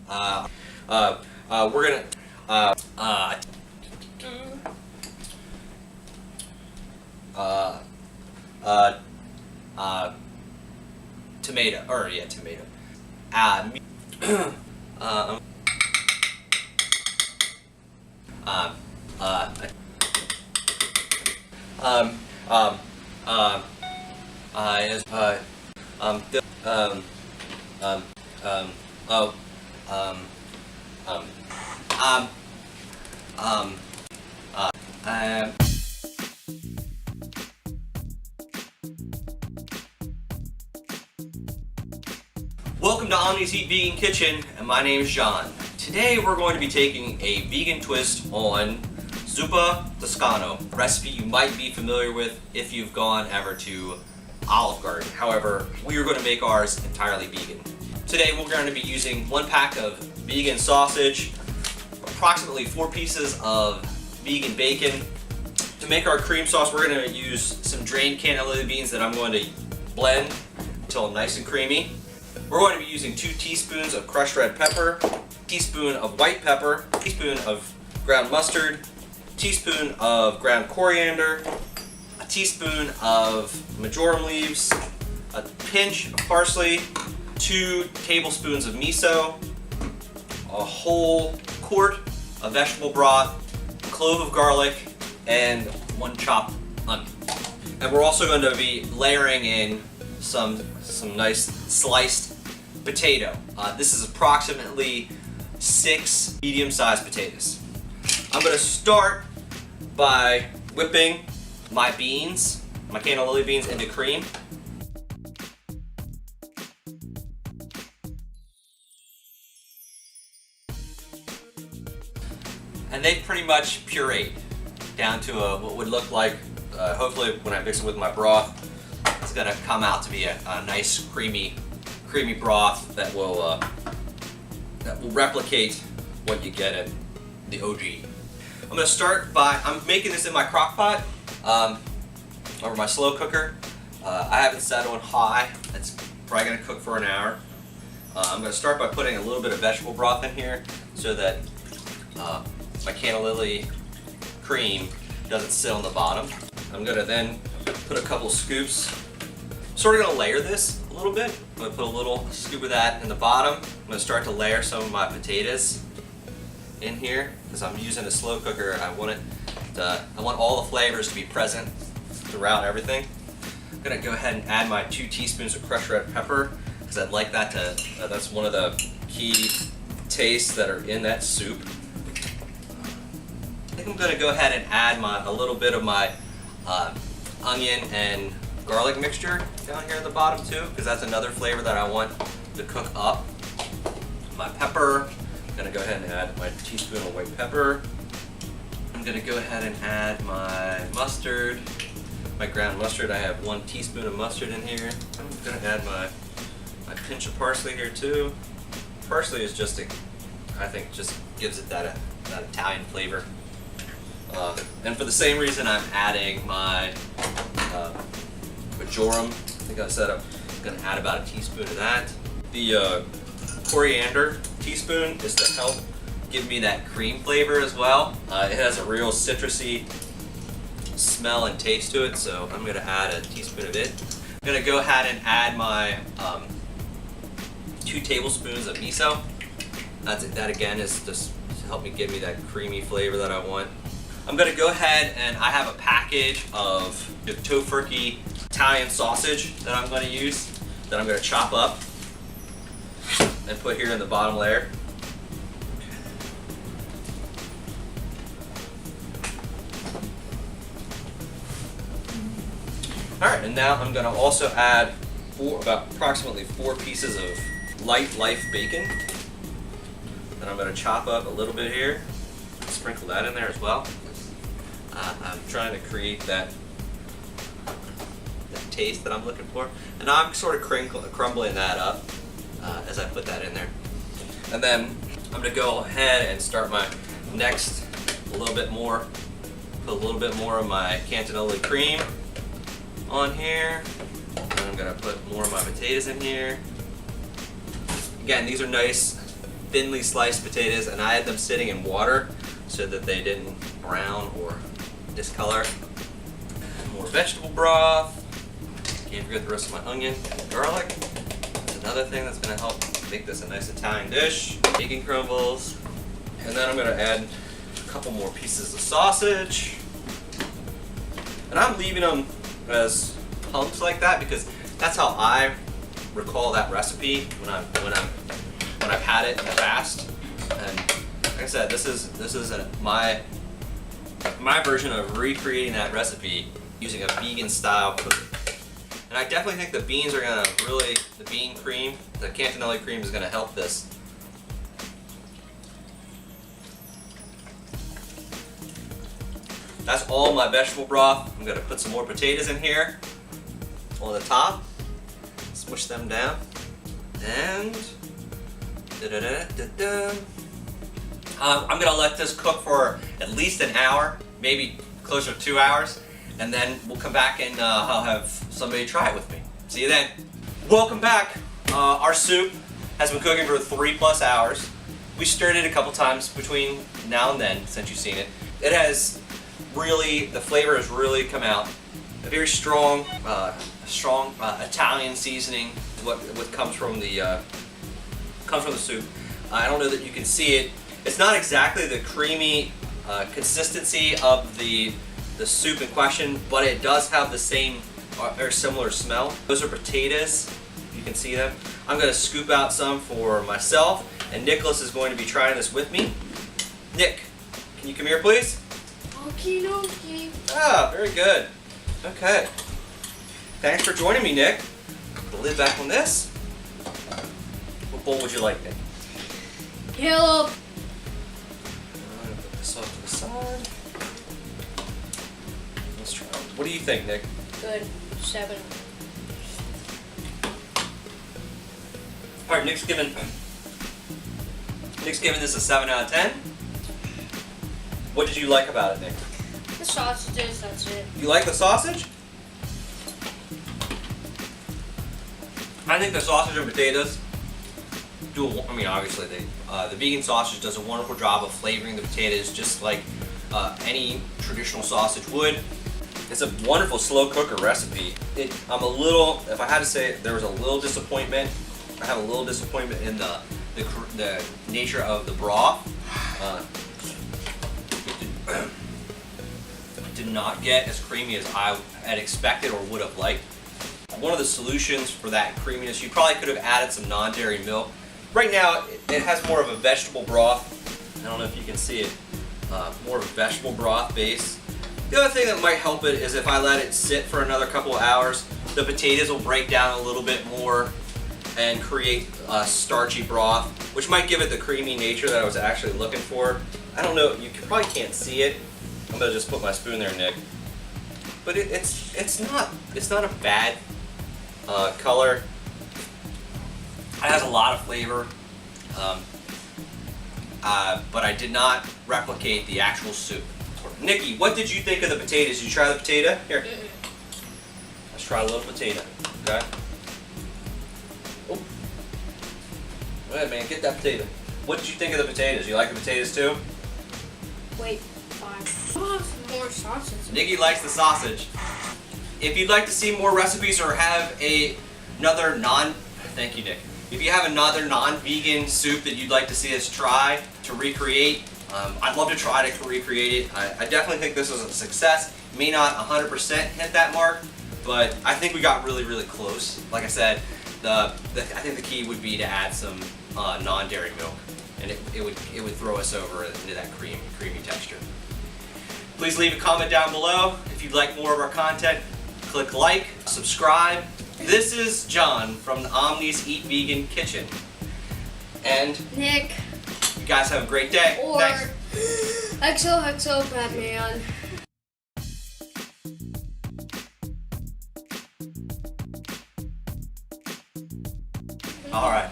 We're gonna tomato, or yeah, tomato. Welcome to Omnis Eat Vegan Kitchen, and my name is John. Today we're going to be taking a vegan twist on Zuppa Toscana, a recipe you might be familiar with if you've gone ever to Olive Garden. However, we are going to make ours entirely vegan. Today we're going to be using 1 pack of vegan sausage, approximately 4 pieces of vegan bacon. To make our cream sauce, we're going to use some drained cannellini beans that I'm going to blend until nice and creamy. We're going to be using 2 teaspoons of crushed red pepper, a teaspoon of white pepper, a teaspoon of ground mustard, a teaspoon of ground coriander, a teaspoon of marjoram leaves, a pinch of parsley, 2 tablespoons of miso, a whole quart of vegetable broth, a clove of garlic, and 1 chopped onion. And we're also going to be layering in some nice sliced potato. This is approximately 6 medium-sized potatoes. I'm going to start by whipping my beans, my cannellini beans, into cream. And they've pretty much pureed down to what would look like, hopefully when I mix it with my broth, it's going to come out to be a nice creamy broth that will replicate what you get at the OG. I'm going to start by, I'm making this in my crock pot over my slow cooker. I have it set on high. It's probably going to cook for an hour. I'm going to start by putting a little bit of vegetable broth in here so that my cannellini cream doesn't sit on the bottom. I'm going to then put a couple scoops. Sort of going to layer this a little bit. I'm going to put a little scoop of that in the bottom. I'm going to start to layer some of my potatoes in here because I'm using a slow cooker. I want all the flavors to be present throughout everything. I'm going to go ahead and add my 2 teaspoons of crushed red pepper because I'd like that to, that's one of the key tastes that are in that soup. I think I'm going to go ahead and add a little bit of my onion and garlic mixture down here at the bottom too, because that's another flavor that I want to cook up. My pepper, I'm going to go ahead and add my teaspoon of white pepper. I'm going to go ahead and add my mustard, my ground mustard. I have 1 teaspoon of mustard in here. I'm going to add my pinch of parsley here too. Parsley is just, I think, just gives it that Italian flavor. And for the same reason, I'm adding my marjoram. I think I said I'm going to add about a teaspoon of that. The coriander teaspoon is to help give me that cream flavor as well. It has a real citrusy smell and taste to it, so I'm going to add a teaspoon of it. I'm going to go ahead and add my 2 tablespoons of miso. That again is just to help me give me that creamy flavor that I want. I'm going to go ahead and I have a package of the tofurkey Italian sausage that I'm going to use, that I'm going to chop up and put here in the bottom layer. Alright, and now I'm going to also add approximately 4 pieces of light life bacon that I'm going to chop up a little bit here. Sprinkle that in there as well. I'm trying to create that taste that I'm looking for, and I'm sort of crumbling that up as I put that in there. And then I'm going to go ahead and start my next put a little bit more of my Canellini cream on here. And I'm going to put more of my potatoes in here. Again, these are nice thinly sliced potatoes, and I had them sitting in water so that they didn't brown or discolor. More vegetable broth. Can't forget the rest of my onion and garlic. That's another thing that's going to help make this a nice Italian dish. Bacon crumbles. And then I'm going to add a couple more pieces of sausage. And I'm leaving them as hunks like that because that's how I recall that recipe when I've had it in the past. And like I said, this is my version of recreating that recipe using a vegan style cooking. And I definitely think the beans are gonna the bean cream, the Canellini cream is gonna help this. That's all my vegetable broth. I'm gonna put some more potatoes in here on the top, smush them down, and I'm gonna let this cook for at least an hour, maybe closer to 2 hours, and then we'll come back and I'll have somebody try it with me. See you then. Welcome back. Our soup has been cooking for 3+ hours. We stirred it a couple times between now and then since you've seen it. It has really, the flavor has really come out. A very strong, Italian seasoning. What comes from the soup. I don't know that you can see it. It's not exactly the creamy consistency of the soup in question, but it does have the same or similar smell. Those are potatoes. You can see them. I'm going to scoop out some for myself, and Nicholas is going to be trying this with me. Nick, can you come here, please? Okie dokie. Ah, very good. Okay. Thanks for joining me, Nick. The lid back on this. What bowl would you like, Nick? Yellow. I'm going to put this off to the side. Let's try. What do you think, Nick? Good. 7. All right, Nick's giving this a 7 out of 10. What did you like about it, Nick? The sausages, that's it. You like the sausage? I think the sausage and potatoes do. I mean, obviously, the vegan sausage does a wonderful job of flavoring the potatoes, just like any traditional sausage would. It's a wonderful slow cooker recipe. I'm a little, if I had to say, there was a little disappointment. I have a little disappointment in the nature of the broth. It did not get as creamy as I had expected or would have liked. One of the solutions for that creaminess, you probably could have added some non-dairy milk. Right now, it has more of a vegetable broth. I don't know if you can see it. More of a vegetable broth base. The other thing that might help it is if I let it sit for another couple of hours, the potatoes will break down a little bit more and create a starchy broth, which might give it the creamy nature that I was actually looking for. I don't know, you probably can't see it. I'm gonna just put my spoon there, Nick. But it's not a bad color. It has a lot of flavor, but I did not replicate the actual soup. Nikki, what did you think of the potatoes? Did you try the potato? Here. Let's try a little potato. Okay. Oh. Go ahead, man. Get that potato. What did you think of the potatoes? You like the potatoes too? Wait, 5. Oh, more sausage. Nikki likes the sausage. If you'd like to see more recipes or have another thank you, Nick. If you have another non-vegan soup that you'd like to see us try to recreate, I'd love to try to recreate it. I definitely think this was a success. May not 100% hit that mark, but I think we got really, really close. Like I said, I think the key would be to add some non-dairy milk, and it would throw us over into that creamy texture. Please leave a comment down below if you'd like more of our content. Click like, subscribe. This is John from the Omnis Eat Vegan Kitchen, and Nick. You guys have a great day. Or Thanks. XOXO Batman. All right.